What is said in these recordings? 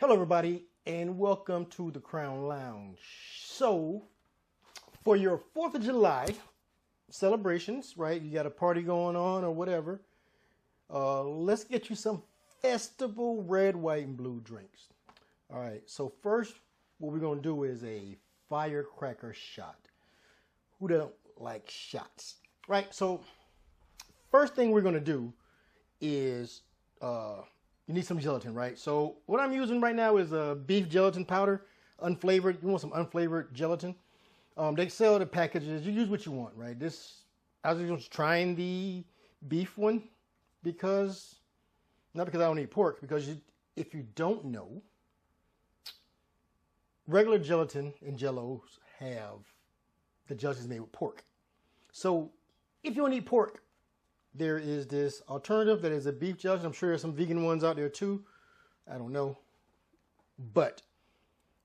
Hello everybody and welcome to the Crown Lounge. So for your 4th of July celebrations, right, you got a party going on or whatever, let's get you some festival red, white, and blue drinks. All right, so first what we're going to do is a firecracker shot. Who don't like shots, right? So first thing we're going to do is you need some gelatin, right? So what I'm using right now is a beef gelatin powder, unflavored. You want some unflavored gelatin. They sell the packages. You use what you want, right? I was just trying the beef one because, not because I don't eat pork, because if you don't know, regular gelatin and Jell-Os have the gelatin made with pork. So if you don't eat pork, there is this alternative that is a beef gelatin. I'm sure there's some vegan ones out there too. I don't know. But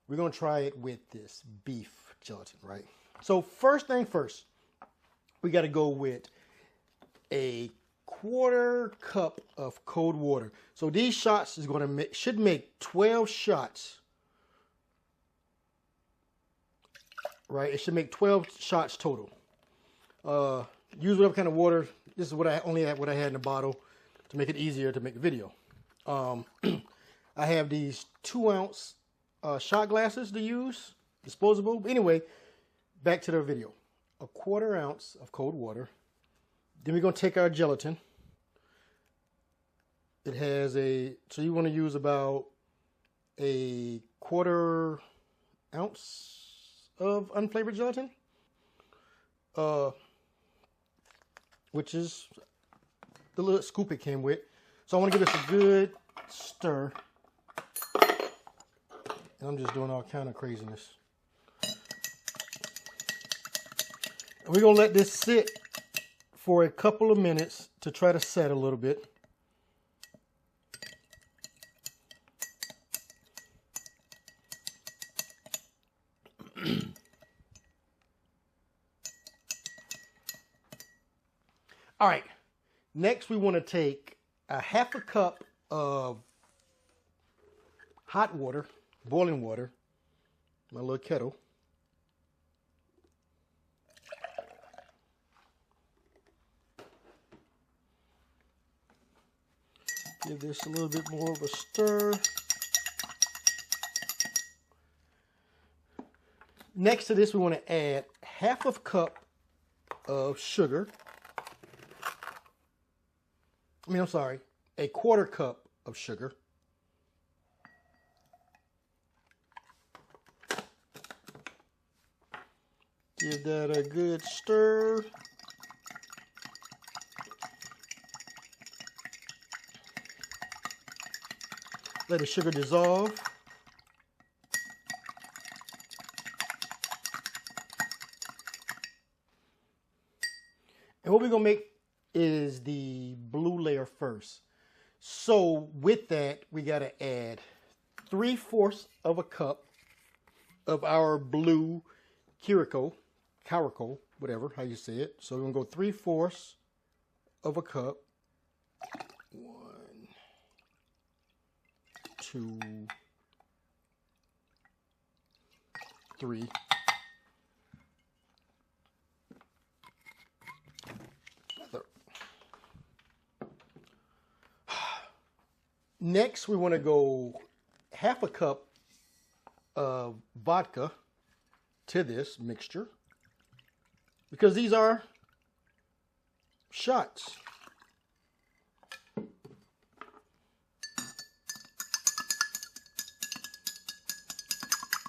we're going to try it with this beef gelatin, right? So first thing first, we got to go with a 1/4 cup of cold water. So these shots is going to should make 12 shots. Right? It should make 12 shots total. Use whatever kind of water. This is what I had in the bottle to make it easier to make the video. I have these 2-ounce shot glasses to use, disposable. But anyway, back to the video. A 1/4 ounce of cold water. Then we're going to take our gelatin. It has so you want to use about a 1/4 ounce of unflavored gelatin. Which is the little scoop it came with. So I want to give this a good stir. And I'm just doing all kind of craziness. And we're going to let this sit for a couple of minutes to try to set a little bit. All right, next we want to take a 1/2 cup of hot water, boiling water, my little kettle. Give this a little bit more of a stir. Next to this, we want to add 1/2 cup of sugar. I'm sorry, a 1/4 cup of sugar. Give that a good stir. Let the sugar dissolve. And what we're going to make is the blue layer first. So with that, we got to add 3/4 of a cup of our blue Curacao, whatever, how you say it. So we're going to go 3/4 of a cup. 1, 2, 3. Next, we want to go 1/2 cup of vodka to this mixture because these are shots.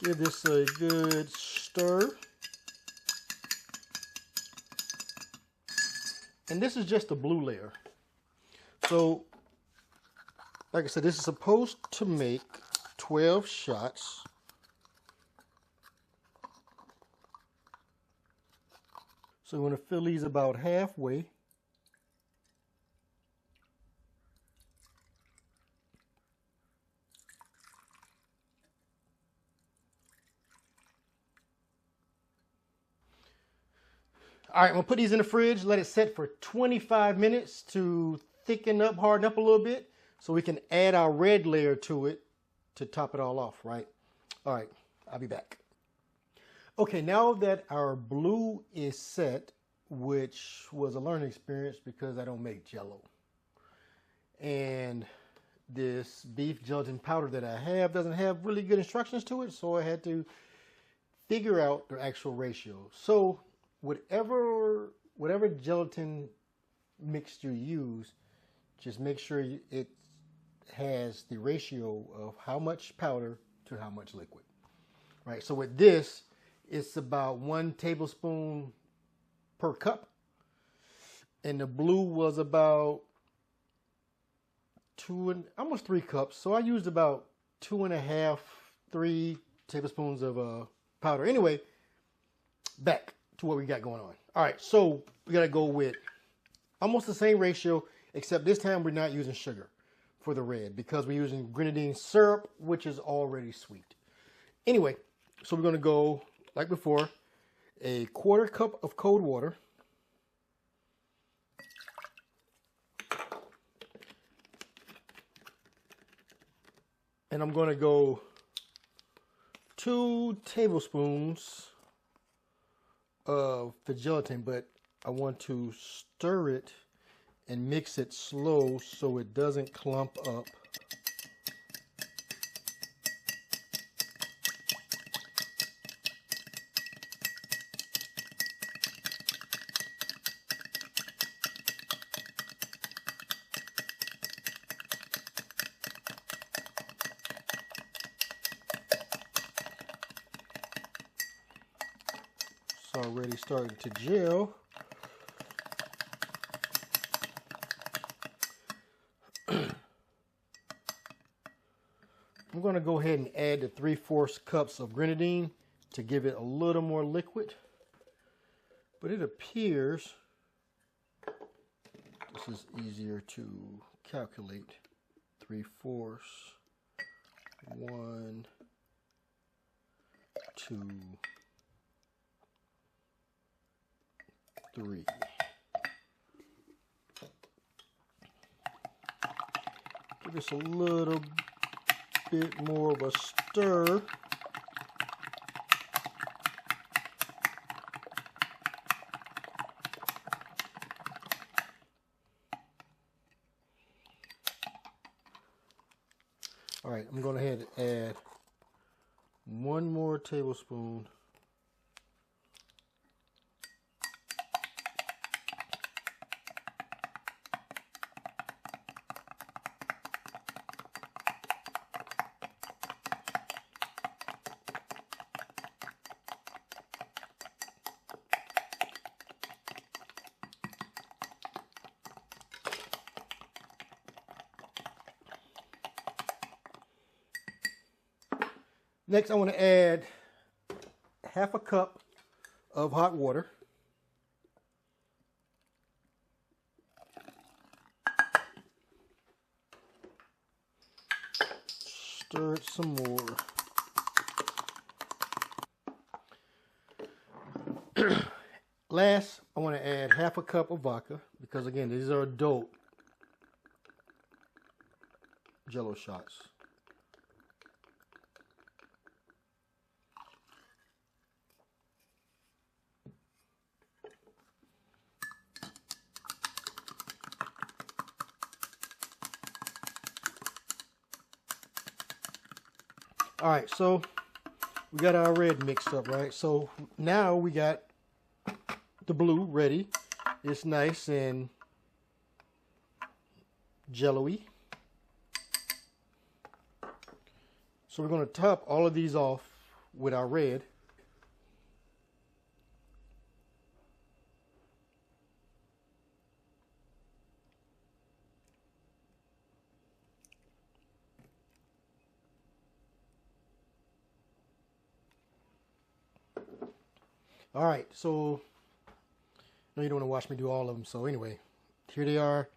Give this a good stir. And this is just the blue layer. So, like I said, this is supposed to make 12 shots. So we want to fill these about halfway. All right, I'm gonna put these in the fridge, let it set for 25 minutes to thicken up, harden up a little bit, so we can add our red layer to it to top it all off, right? All right, I'll be back. Okay, now that our blue is set, which was a learning experience because I don't make Jell-O. And this beef gelatin powder that I have doesn't have really good instructions to it, so I had to figure out the actual ratio. So whatever gelatin mix you use, just make sure it has the ratio of how much powder to how much liquid, right? So with this, it's about 1 tablespoon per cup, and the blue was about almost 3 cups. So I used about 2.5, 3 tablespoons of powder. Anyway, back to what we got going on. All right, so we got to go with almost the same ratio, except this time we're not using sugar for the red because we're using grenadine syrup, which is already sweet. Anyway, so we're going to go, like before, a 1/4 cup of cold water. And I'm going to go 2 tablespoons of the gelatin, but I want to stir it and mix it slow so it doesn't clump up. It's already starting to gel. I'm going to go ahead and add the 3/4 cups of grenadine to give it a little more liquid. But it appears this is easier to calculate. 3/4, 1, 2, 3. Give this a little bit more of a stir. All right, I'm going to ahead and add 1 more tablespoon . Next, I want to add 1/2 cup of hot water. Stir it some more. Last, I want to add 1/2 cup of vodka because, again, these are adult Jell-O shots. All right, so we got our red mixed up, right? So now we got the blue ready. It's nice and Jell-O-y. So we're going to top all of these off with our red. All right, so no, you don't want to watch me do all of them. So anyway, here they are.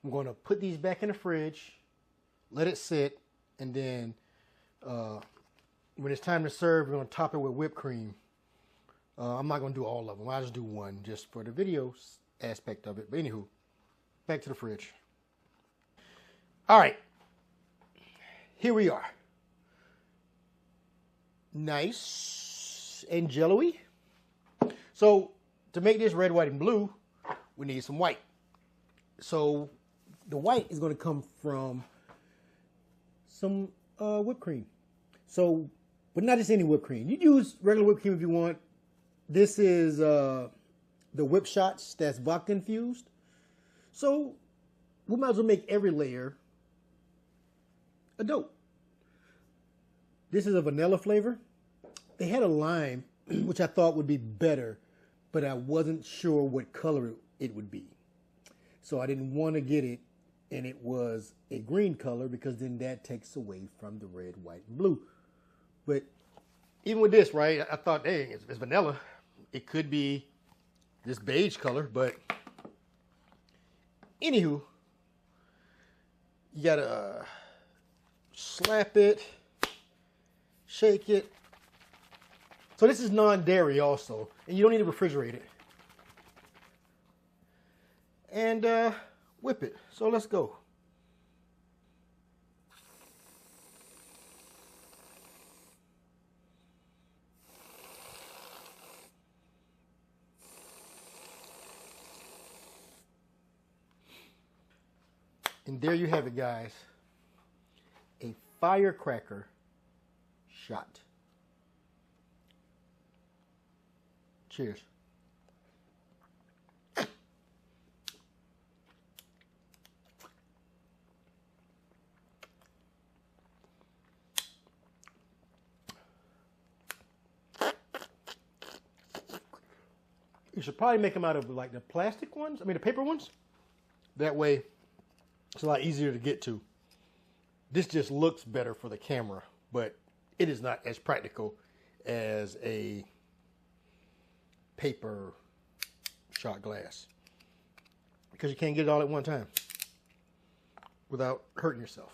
I'm going to put these back in the fridge, let it sit, and then when it's time to serve, we're going to top it with whipped cream. I'm not going to do all of them. I'll just do one just for the video aspect of it. But anywho, back to the fridge. All right, here we are. nice and jello-y. So to make this red, white, and blue, we need some white. So the white is going to come from some whipped cream. So, but not just any whipped cream. You use regular whipped cream if you want. This is the whip shots that's vodka infused. So we might as well make every layer a dope. This is a vanilla flavor. They had a lime, which I thought would be better, but I wasn't sure what color it would be. So I didn't want to get it, and it was a green color because then that takes away from the red, white, and blue. But even with this, right, I thought, hey, it's vanilla. It could be this beige color, but anywho, you gotta slap it, shake it. So this is non-dairy also, and you don't need to refrigerate it. And whip it. So let's go. And there you have it, guys. A firecracker shot. Cheers. You should probably make them out of like the plastic ones. I mean the paper ones. That way it's a lot easier to get to. This just looks better for the camera, but it is not as practical as a paper shot glass because you can't get it all at one time without hurting yourself.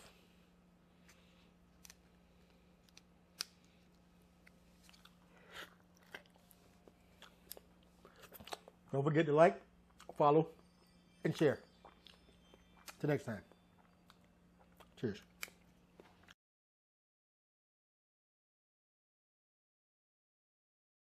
Don't forget to like, follow, and share. Till next time. Cheers.